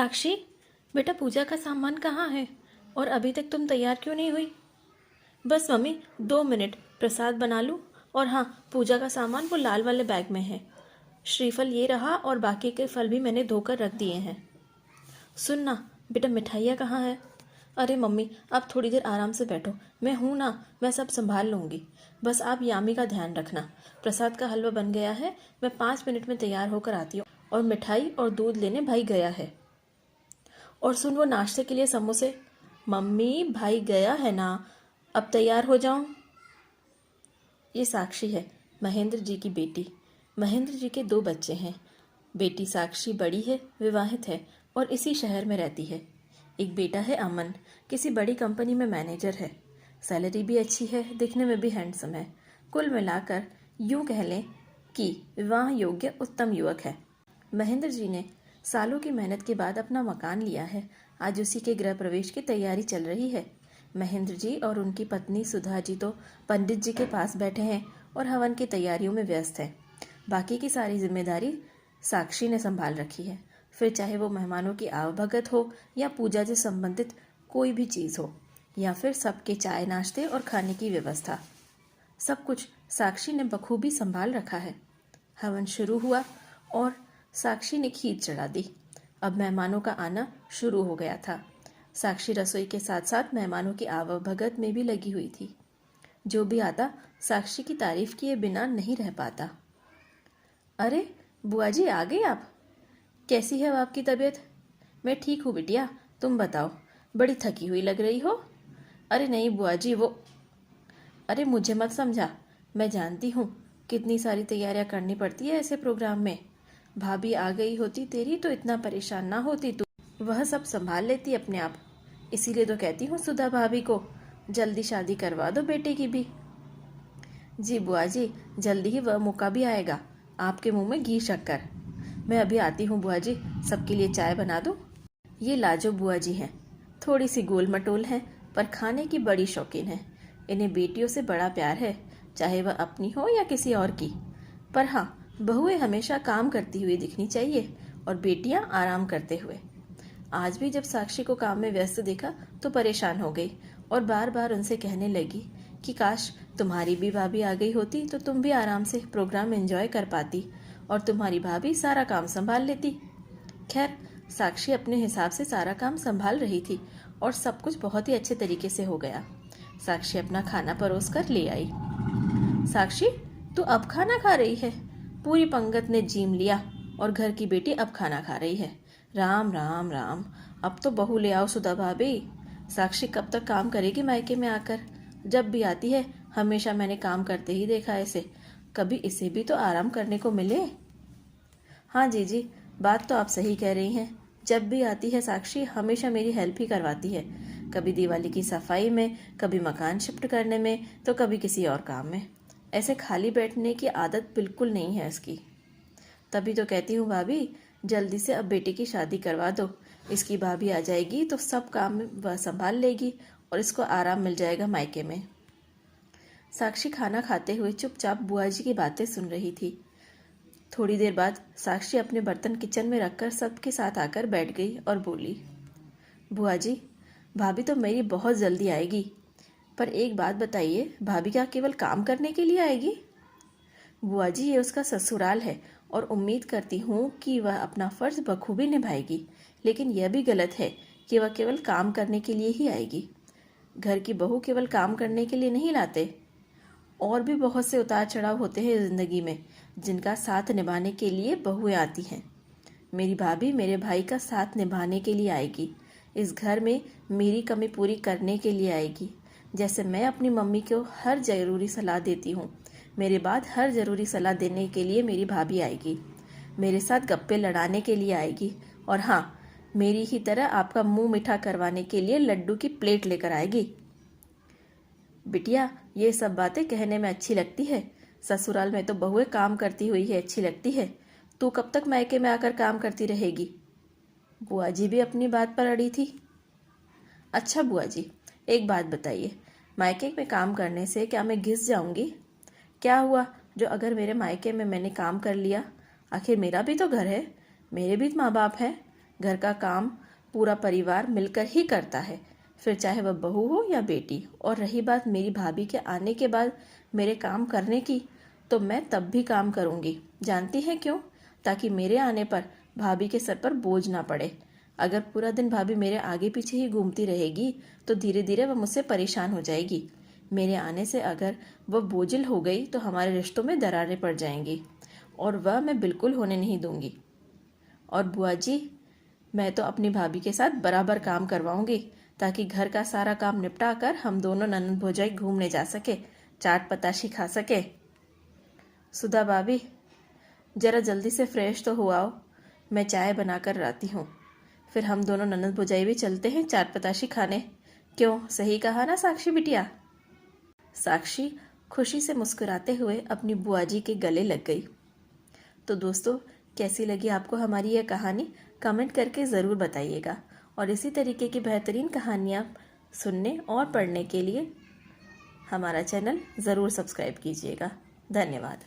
साक्षी, बेटा पूजा का सामान कहाँ है और अभी तक तुम तैयार क्यों नहीं हुई? बस मम्मी, 2 मिनट, प्रसाद बना लूँ। और हाँ, पूजा का सामान वो लाल वाले बैग में है। श्रीफल ये रहा और बाकी के फल भी मैंने धोकर रख दिए हैं। सुन ना बेटा, मिठाइयाँ कहाँ है? अरे मम्मी, आप थोड़ी देर आराम से बैठो, मैं हूँ ना, मैं सब संभाल लूँगी। बस आप यामी का ध्यान रखना। प्रसाद का हलवा बन गया है, मैं 5 मिनट में तैयार होकर आती हूँ। और मिठाई और दूध लेने भाई गया है। और सुन, वो नाश्ते के लिए समोसे। मम्मी, भाई गया है ना, अब तैयार हो जाऊं। ये साक्षी है, महेंद्र जी की बेटी। महेंद्र जी के 2 बच्चे हैं। बेटी साक्षी बड़ी है, विवाहित है और इसी शहर में रहती है। एक बेटा है अमन, किसी बड़ी कंपनी में मैनेजर है। सैलरी भी अच्छी है, दिखने में भी हैंडसम है। कुल मिलाकर यूं कह लें कि विवाह योग्य उत्तम युवक है। महेंद्र जी ने सालों की मेहनत के बाद अपना मकान लिया है। आज उसी के गृह प्रवेश की तैयारी चल रही है। महेंद्र जी और उनकी पत्नी सुधा जी तो पंडित जी के पास बैठे हैं और हवन की तैयारियों में व्यस्त हैं। बाकी की सारी जिम्मेदारी साक्षी ने संभाल रखी है। फिर चाहे वो मेहमानों की आवभगत हो या पूजा से संबंधित कोई भी चीज़ हो, या फिर सबके चाय नाश्ते और खाने की व्यवस्था, सब कुछ साक्षी ने बखूबी संभाल रखा है। हवन शुरू हुआ और साक्षी ने खीर चढ़ा दी। अब मेहमानों का आना शुरू हो गया था। साक्षी रसोई के साथ साथ मेहमानों की आवभगत में भी लगी हुई थी। जो भी आता साक्षी की तारीफ किए बिना नहीं रह पाता। अरे बुआ जी, आ गई आप? कैसी है आपकी तबीयत? मैं ठीक हूँ बिटिया, तुम बताओ, बड़ी थकी हुई लग रही हो। अरे नहीं बुआ जी, वो अरे मुझे मत समझा, मैं जानती हूँ कितनी सारी तैयारियां करनी पड़ती है ऐसे प्रोग्राम में। भाभी आ गई होती तेरी तो इतना परेशान ना होती तू, वह सब संभाल लेती अपने आप। इसीलिए तो कहती हूँ सुधा भाभी को जल्दी शादी करवा दो बेटे की भी। जी बुआ जी, जल्दी ही वह मौका भी आएगा, आपके मुंह में घी शक्कर। मैं अभी आती हूँ बुआ जी, सबके लिए चाय बना दूँ। ये लाजो बुआ जी हैं, थोड़ी सी गोल मटोल हैं पर खाने की बड़ी शौकीन है। इन्हें बेटियों से बड़ा प्यार है, चाहे वह अपनी हो या किसी और की। पर हाँ, बहुएं हमेशा काम करती हुई दिखनी चाहिए और बेटियां आराम करते हुए। आज भी जब साक्षी को काम में व्यस्त देखा तो परेशान हो गई और बार बार उनसे कहने लगी कि काश तुम्हारी भी भाभी आ गई होती तो तुम भी आराम से प्रोग्राम एंजॉय कर पाती और तुम्हारी भाभी सारा काम संभाल लेती। खैर, साक्षी अपने हिसाब से सारा काम संभाल रही थी और सब कुछ बहुत ही अच्छे तरीके से हो गया। साक्षी अपना खाना परोस कर ले आई। साक्षी, तू अब खाना खा रही है? पूरी पंगत ने जीम लिया और घर की बेटी अब खाना खा रही है। राम राम राम, अब तो बहू ले आओ सुधा भाभी। साक्षी कब तक काम करेगी मायके में आकर? जब भी आती है हमेशा मैंने काम करते ही देखा है इसे, कभी इसे भी तो आराम करने को मिले। हाँ जी, बात तो आप सही कह रही हैं। जब भी आती है साक्षी हमेशा मेरी हेल्प ही करवाती है, कभी दिवाली की सफाई में, कभी मकान शिफ्ट करने में, तो कभी किसी और काम में। ऐसे खाली बैठने की आदत बिल्कुल नहीं है इसकी। तभी तो कहती हूँ भाभी, जल्दी से अब बेटे की शादी करवा दो। इसकी भाभी आ जाएगी तो सब काम वह संभाल लेगी और इसको आराम मिल जाएगा मायके में। साक्षी खाना खाते हुए चुपचाप बुआ जी की बातें सुन रही थी। थोड़ी देर बाद साक्षी अपने बर्तन किचन में रखकर सबके साथ आकर बैठ गई और बोली, बुआ जी, भाभी तो मेरी बहुत जल्दी आएगी, पर एक बात बताइए, भाभी क्या केवल काम करने के लिए आएगी? बुआ जी, ये उसका ससुराल है और उम्मीद करती हूँ कि वह अपना फर्ज बखूबी निभाएगी, लेकिन यह भी गलत है कि वह केवल काम करने के लिए ही आएगी। घर की बहू केवल काम करने के लिए नहीं लाते, और भी बहुत से उतार चढ़ाव होते हैं ज़िंदगी में, जिनका साथ निभाने के लिए बहुएं आती हैं। मेरी भाभी मेरे भाई का साथ निभाने के लिए आएगी, इस घर में मेरी कमी पूरी करने के लिए आएगी। जैसे मैं अपनी मम्मी को हर ज़रूरी सलाह देती हूँ, मेरे बाद हर ज़रूरी सलाह देने के लिए मेरी भाभी आएगी। मेरे साथ गप्पे लड़ाने के लिए आएगी, और हाँ, मेरी ही तरह आपका मुंह मीठा करवाने के लिए लड्डू की प्लेट लेकर आएगी। बिटिया, ये सब बातें कहने में अच्छी लगती है, ससुराल में तो बहुएं काम करती हुई है अच्छी लगती है। तू कब तक मायके में आकर काम करती रहेगी? बुआ जी भी अपनी बात पर अड़ी थी। अच्छा बुआ जी, एक बात बताइए, मायके में काम करने से क्या मैं घिस जाऊंगी? क्या हुआ जो अगर मेरे मायके में मैंने काम कर लिया? आखिर मेरा भी तो घर है, मेरे भी माँ बाप हैं। घर का काम पूरा परिवार मिलकर ही करता है, फिर चाहे वह बहू हो या बेटी। और रही बात मेरी भाभी के आने के बाद मेरे काम करने की, तो मैं तब भी काम करूँगी। जानती हैं क्यों? ताकि मेरे आने पर भाभी के सर पर बोझ ना पड़े। अगर पूरा दिन भाभी मेरे आगे पीछे ही घूमती रहेगी तो धीरे धीरे वह मुझसे परेशान हो जाएगी। मेरे आने से अगर वह बोझिल हो गई तो हमारे रिश्तों में दरारें पड़ जाएंगी, और वह मैं बिल्कुल होने नहीं दूंगी। और बुआ जी, मैं तो अपनी भाभी के साथ बराबर काम करवाऊंगी, ताकि घर का सारा काम निपटा कर हम दोनों ननंद भौजाई घूमने जा सके, चाट पताशी खा सके। सुधा भाभी, जरा जल्दी से फ्रेश तो हो आओ, मैं चाय बनाकर लाती हूँ। फिर हम दोनों ननंद भौजाई भी चलते हैं चाट पताशी खाने। क्यों, सही कहा ना साक्षी बिटिया? साक्षी खुशी से मुस्कुराते हुए अपनी बुआ जी के गले लग गई। तो दोस्तों, कैसी लगी आपको हमारी यह कहानी? कमेंट करके ज़रूर बताइएगा। और इसी तरीके की बेहतरीन कहानियाँ सुनने और पढ़ने के लिए हमारा चैनल ज़रूर सब्सक्राइब कीजिएगा। धन्यवाद।